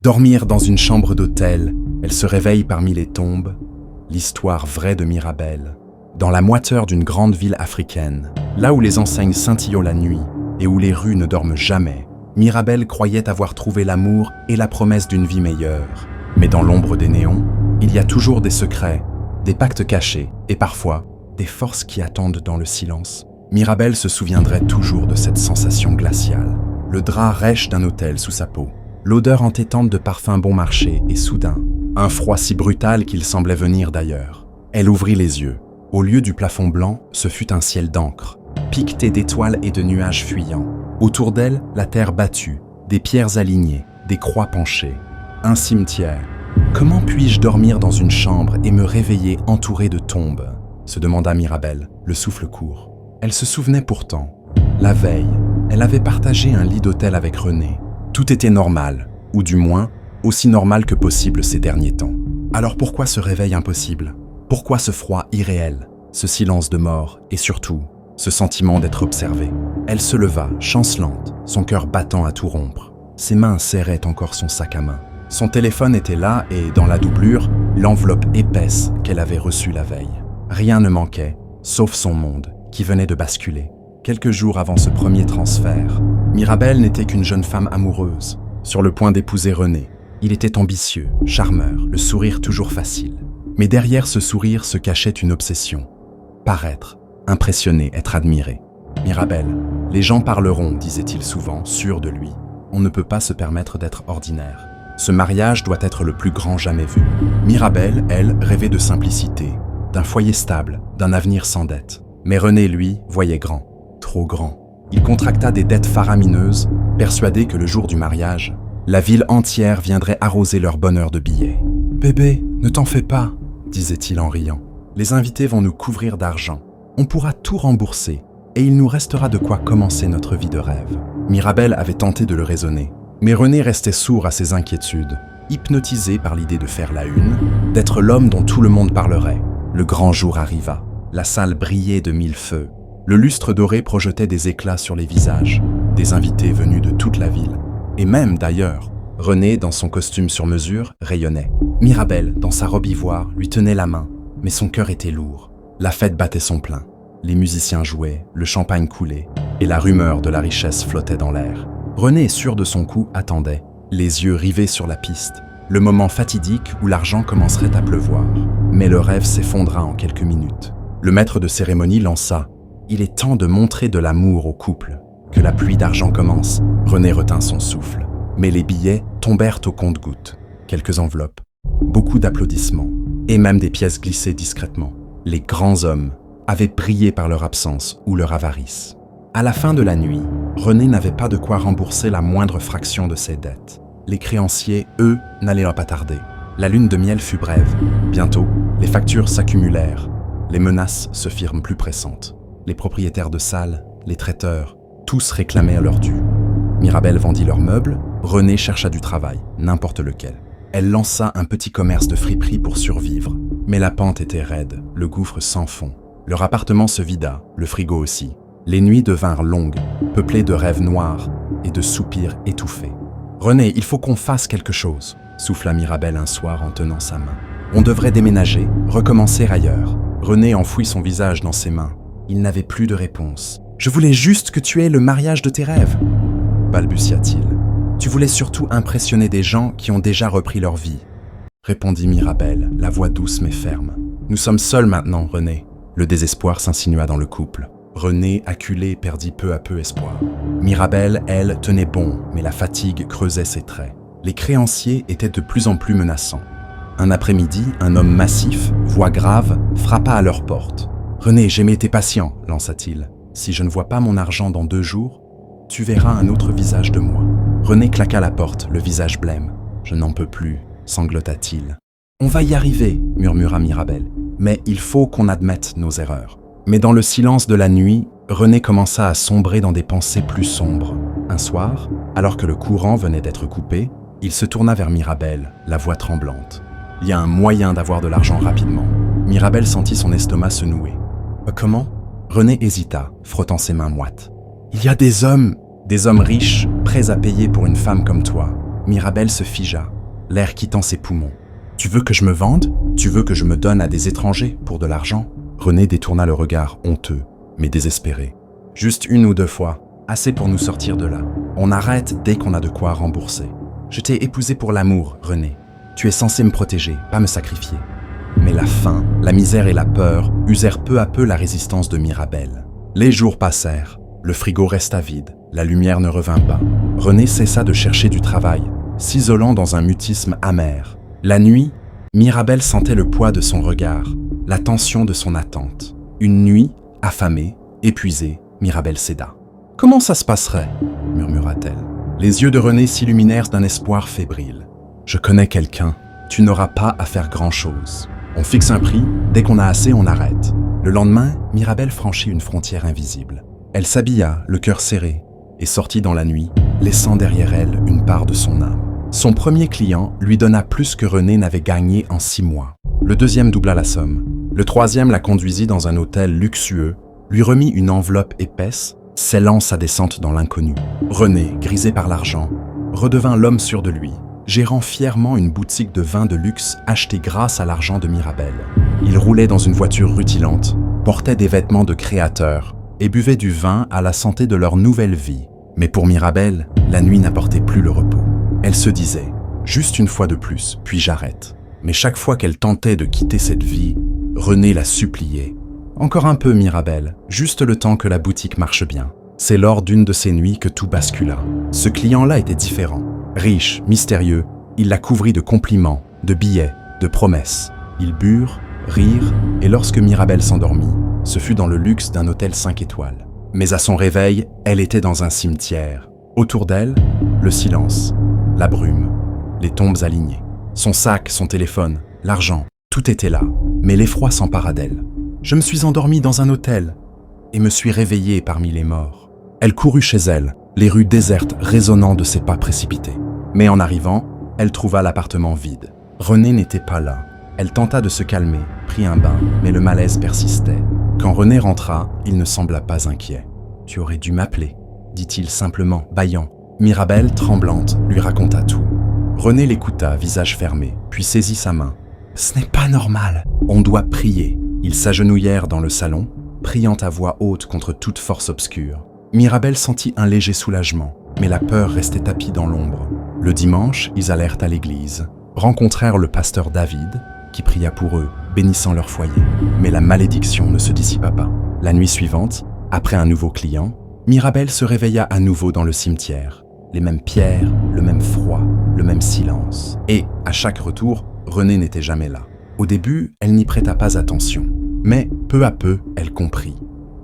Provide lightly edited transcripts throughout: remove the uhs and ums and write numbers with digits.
Dormir dans une chambre d'hôtel, elle se réveille parmi les tombes, l'histoire vraie de Mirabel. Dans la moiteur d'une grande ville africaine, là où les enseignes scintillent la nuit et où les rues ne dorment jamais, Mirabel croyait avoir trouvé l'amour et la promesse d'une vie meilleure. Mais dans l'ombre des néons, il y a toujours des secrets, des pactes cachés et parfois des forces qui attendent dans le silence. Mirabel se souviendrait toujours de cette sensation glaciale, le drap rêche d'un hôtel sous sa peau, l'odeur entêtante de parfums bon marché et soudain, un froid si brutal qu'il semblait venir d'ailleurs. Elle ouvrit les yeux. Au lieu du plafond blanc, ce fut un ciel d'encre, piqueté d'étoiles et de nuages fuyants. Autour d'elle, la terre battue, des pierres alignées, des croix penchées. Un cimetière. Comment puis-je dormir dans une chambre et me réveiller entouré de tombes ? Se demanda Mirabel, le souffle court. Elle se souvenait pourtant. La veille, elle avait partagé un lit d'hôtel avec René. Tout était normal, ou du moins, aussi normal que possible ces derniers temps. Alors pourquoi ce réveil impossible ? Pourquoi ce froid irréel, ce silence de mort et surtout, ce sentiment d'être observée ? Elle se leva, chancelante, son cœur battant à tout rompre. Ses mains serraient encore son sac à main. Son téléphone était là et, dans la doublure, l'enveloppe épaisse qu'elle avait reçue la veille. Rien ne manquait, sauf son monde, qui venait de basculer. Quelques jours avant ce premier transfert, Mirabel n'était qu'une jeune femme amoureuse, sur le point d'épouser René. Il était ambitieux, charmeur, le sourire toujours facile. Mais derrière ce sourire se cachait une obsession. Paraître, impressionner, être admiré. Mirabel, les gens parleront, disait-il souvent, sûr de lui. On ne peut pas se permettre d'être ordinaire. Ce mariage doit être le plus grand jamais vu. Mirabel, elle, rêvait de simplicité, d'un foyer stable, d'un avenir sans dette. Mais René, lui, voyait grand, trop grand. Il contracta des dettes faramineuses, persuadé que le jour du mariage, la ville entière viendrait arroser leur bonheur de billets. « Bébé, ne t'en fais pas », disait-il en riant. « Les invités vont nous couvrir d'argent. On pourra tout rembourser et il nous restera de quoi commencer notre vie de rêve. » Mirabel avait tenté de le raisonner, mais René restait sourd à ses inquiétudes, hypnotisé par l'idée de faire la une, d'être l'homme dont tout le monde parlerait. Le grand jour arriva. La salle brillait de mille feux. Le lustre doré projetait des éclats sur les visages, des invités venus de toute la ville. Et même, d'ailleurs, René, dans son costume sur mesure, rayonnait. Mirabel, dans sa robe ivoire, lui tenait la main, mais son cœur était lourd. La fête battait son plein. Les musiciens jouaient, le champagne coulait, et la rumeur de la richesse flottait dans l'air. René, sûr de son coup, attendait, les yeux rivés sur la piste, le moment fatidique où l'argent commencerait à pleuvoir. Mais le rêve s'effondra en quelques minutes. Le maître de cérémonie lança « Il est temps de montrer de l'amour au couple. Que la pluie d'argent commence. » René retint son souffle. Mais les billets tombèrent au compte-gouttes. Quelques enveloppes, beaucoup d'applaudissements, et même des pièces glissées discrètement. Les grands hommes avaient brillé par leur absence ou leur avarice. À la fin de la nuit, René n'avait pas de quoi rembourser la moindre fraction de ses dettes. Les créanciers, eux, n'allaient pas tarder. La lune de miel fut brève. Bientôt, les factures s'accumulèrent. Les menaces se firent plus pressantes. Les propriétaires de salles, les traiteurs, tous réclamaient leur dû. Mirabel vendit leurs meubles, René chercha du travail, n'importe lequel. Elle lança un petit commerce de friperie pour survivre. Mais la pente était raide, le gouffre sans fond. Leur appartement se vida, le frigo aussi. Les nuits devinrent longues, peuplées de rêves noirs et de soupirs étouffés. « René, il faut qu'on fasse quelque chose », souffla Mirabel un soir en tenant sa main. « On devrait déménager, recommencer ailleurs. » René enfouit son visage dans ses mains. Il n'avait plus de réponse. « Je voulais juste que tu aies le mariage de tes rêves, » balbutia-t-il. « Tu voulais surtout impressionner des gens qui ont déjà repris leur vie, » répondit Mirabel, la voix douce mais ferme. « Nous sommes seuls maintenant, René. » Le désespoir s'insinua dans le couple. René, acculé, perdit peu à peu espoir. Mirabel, elle, tenait bon, mais la fatigue creusait ses traits. Les créanciers étaient de plus en plus menaçants. Un après-midi, un homme massif, voix grave, frappa à leur porte. « René, j'ai été patient, » lança-t-il. « Si je ne vois pas mon argent dans 2 jours, tu verras un autre visage de moi. » René claqua la porte, le visage blême. « Je n'en peux plus, » sanglota-t-il. « On va y arriver, » murmura Mirabel. « Mais il faut qu'on admette nos erreurs. » Mais dans le silence de la nuit, René commença à sombrer dans des pensées plus sombres. Un soir, alors que le courant venait d'être coupé, il se tourna vers Mirabel, la voix tremblante. « Il y a un moyen d'avoir de l'argent rapidement. » Mirabel sentit son estomac se nouer. « Comment ?» René hésita, frottant ses mains moites. « Il y a des hommes riches, prêts à payer pour une femme comme toi. Mirabel se figea, l'air quittant ses poumons. « Tu veux que je me vende? Tu veux que je me donne à des étrangers pour de l'argent ?» René détourna le regard honteux, mais désespéré. « Juste une ou deux fois, assez pour nous sortir de là. On arrête dès qu'on a de quoi rembourser. Je t'ai épousé pour l'amour, René. Tu es censé me protéger, pas me sacrifier. » Mais la faim, la misère et la peur usèrent peu à peu la résistance de Mirabel. Les jours passèrent, le frigo resta vide, la lumière ne revint pas. René cessa de chercher du travail, s'isolant dans un mutisme amer. La nuit, Mirabel sentait le poids de son regard, la tension de son attente. Une nuit, affamée, épuisée, Mirabel céda. « Comment ça se passerait ?» murmura-t-elle. Les yeux de René s'illuminèrent d'un espoir fébrile. « Je connais quelqu'un, tu n'auras pas à faire grand-chose. On fixe un prix, dès qu'on a assez, on arrête. » Le lendemain, Mirabel franchit une frontière invisible. Elle s'habilla, le cœur serré, et sortit dans la nuit, laissant derrière elle une part de son âme. Son premier client lui donna plus que René n'avait gagné en 6 mois. Le deuxième doubla la somme. Le troisième la conduisit dans un hôtel luxueux, lui remit une enveloppe épaisse, scellant sa descente dans l'inconnu. René, grisé par l'argent, redevint l'homme sûr de lui, gérant fièrement une boutique de vin de luxe achetée grâce à l'argent de Mirabel. Il roulait dans une voiture rutilante, portait des vêtements de créateur et buvait du vin à la santé de leur nouvelle vie. Mais pour Mirabel, la nuit n'apportait plus le repos. Elle se disait « Juste une fois de plus, puis j'arrête ». Mais chaque fois qu'elle tentait de quitter cette vie, René la suppliait. « Encore un peu, Mirabel, juste le temps que la boutique marche bien. » C'est lors d'une de ces nuits que tout bascula. Ce client-là était différent. Riche, mystérieux, il la couvrit de compliments, de billets, de promesses. Ils burent, rirent, et lorsque Mirabel s'endormit, ce fut dans le luxe d'un hôtel 5 étoiles. Mais à son réveil, elle était dans un cimetière. Autour d'elle, le silence, la brume, les tombes alignées. Son sac, son téléphone, l'argent, tout était là, mais l'effroi s'empara d'elle. « Je me suis endormie dans un hôtel et me suis réveillée parmi les morts. » Elle courut chez elle, les rues désertes résonnant de ses pas précipités. Mais en arrivant, elle trouva l'appartement vide. René n'était pas là. Elle tenta de se calmer, prit un bain, mais le malaise persistait. Quand René rentra, il ne sembla pas inquiet. « Tu aurais dû m'appeler », dit-il simplement, bâillant. Mirabel, tremblante, lui raconta tout. René l'écouta, visage fermé, puis saisit sa main. « Ce n'est pas normal, on doit prier. » Ils s'agenouillèrent dans le salon, priant à voix haute contre toute force obscure. Mirabel sentit un léger soulagement, mais la peur restait tapie dans l'ombre. Le dimanche, ils allèrent à l'église, rencontrèrent le pasteur David, qui pria pour eux, bénissant leur foyer. Mais la malédiction ne se dissipa pas. La nuit suivante, après un nouveau client, Mirabel se réveilla à nouveau dans le cimetière. Les mêmes pierres, le même froid, le même silence. Et, à chaque retour, René n'était jamais là. Au début, elle n'y prêta pas attention. Mais, peu à peu, elle comprit.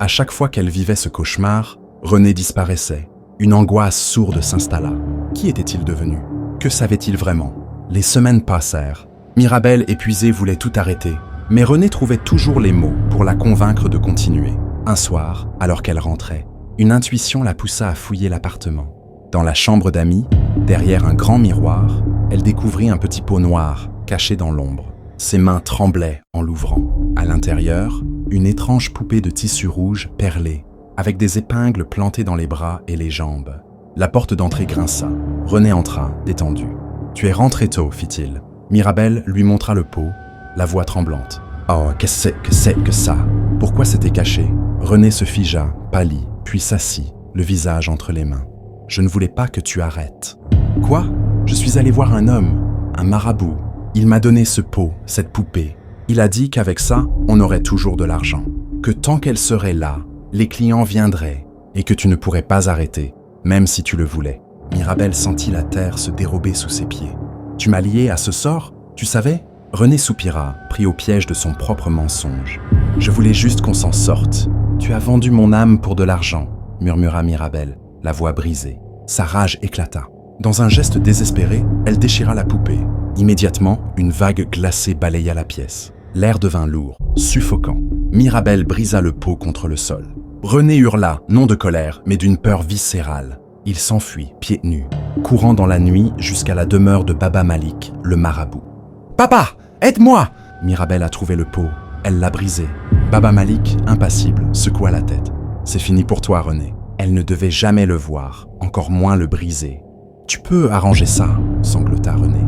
À chaque fois qu'elle vivait ce cauchemar, René disparaissait. Une angoisse sourde s'installa. Qui était-il devenu? Que savait-il vraiment? Les semaines passèrent. Mirabel, épuisée, voulait tout arrêter. Mais René trouvait toujours les mots pour la convaincre de continuer. Un soir, alors qu'elle rentrait, une intuition la poussa à fouiller l'appartement. Dans la chambre d'amis, derrière un grand miroir, elle découvrit un petit pot noir, caché dans l'ombre. Ses mains tremblaient en l'ouvrant. À l'intérieur, une étrange poupée de tissu rouge perlé, avec des épingles plantées dans les bras et les jambes. La porte d'entrée grinça. René entra, détendu. « Tu es rentré tôt, fit-il. » Mirabel lui montra le pot, la voix tremblante. « Oh, qu'est-ce que ça? Pourquoi c'était caché ?» René se figea, pâlit, puis s'assit, le visage entre les mains. « Je ne voulais pas que tu arrêtes. »« Quoi? Je suis allé voir un homme, un marabout. Il m'a donné ce pot, cette poupée. Il a dit qu'avec ça, on aurait toujours de l'argent. Que tant qu'elle serait là, les clients viendraient et que tu ne pourrais pas arrêter, même si tu le voulais. » Mirabel sentit la terre se dérober sous ses pieds. « Tu m'as lié à ce sort, tu savais ?» René soupira, pris au piège de son propre mensonge. « Je voulais juste qu'on s'en sorte. Tu as vendu mon âme pour de l'argent, » murmura Mirabel, la voix brisée. Sa rage éclata. Dans un geste désespéré, elle déchira la poupée. Immédiatement, une vague glacée balaya la pièce. L'air devint lourd, suffocant. Mirabel brisa le pot contre le sol. René hurla, non de colère, mais d'une peur viscérale. Il s'enfuit, pieds nus, courant dans la nuit jusqu'à la demeure de Baba Malik, le marabout. « Papa, aide-moi » Mirabel a trouvé le pot. Elle l'a brisé. Baba Malik, impassible, secoua la tête. « C'est fini pour toi, René. » Elle ne devait jamais le voir, encore moins le briser. Tu peux arranger ça, sanglota René.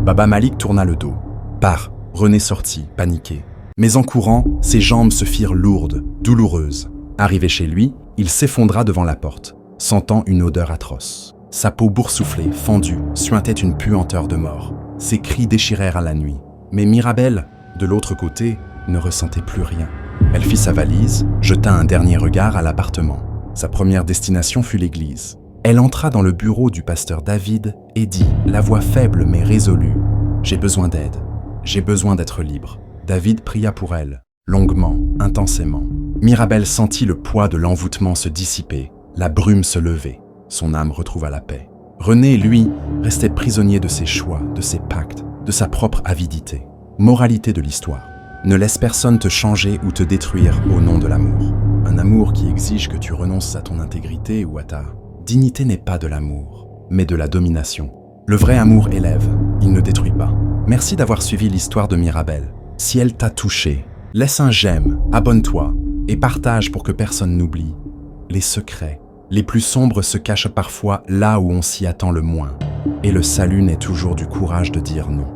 Baba Malik tourna le dos. Pars, René sortit, paniqué. Mais en courant, ses jambes se firent lourdes, douloureuses. Arrivé chez lui, il s'effondra devant la porte, sentant une odeur atroce. Sa peau boursouflée, fendue, suintait une puanteur de mort. Ses cris déchirèrent à la nuit. Mais Mirabelle, de l'autre côté, ne ressentait plus rien. Elle fit sa valise, jeta un dernier regard à l'appartement. Sa première destination fut l'église. Elle entra dans le bureau du pasteur David et dit, la voix faible mais résolue, « J'ai besoin d'aide. J'ai besoin d'être libre. » David pria pour elle, longuement, intensément. Mirabelle sentit le poids de l'envoûtement se dissiper, la brume se lever. Son âme retrouva la paix. René, lui, restait prisonnier de ses choix, de ses pactes, de sa propre avidité. Moralité de l'histoire. Ne laisse personne te changer ou te détruire au nom de l'amour. Un amour qui exige que tu renonces à ton intégrité ou à ta dignité n'est pas de l'amour, mais de la domination. Le vrai amour élève, il ne détruit pas. Merci d'avoir suivi l'histoire de Mirabelle. Si elle t'a touché, laisse un j'aime, abonne-toi et partage pour que personne n'oublie. Les secrets, les plus sombres se cachent parfois là où on s'y attend le moins. Et le salut n'est toujours du courage de dire non.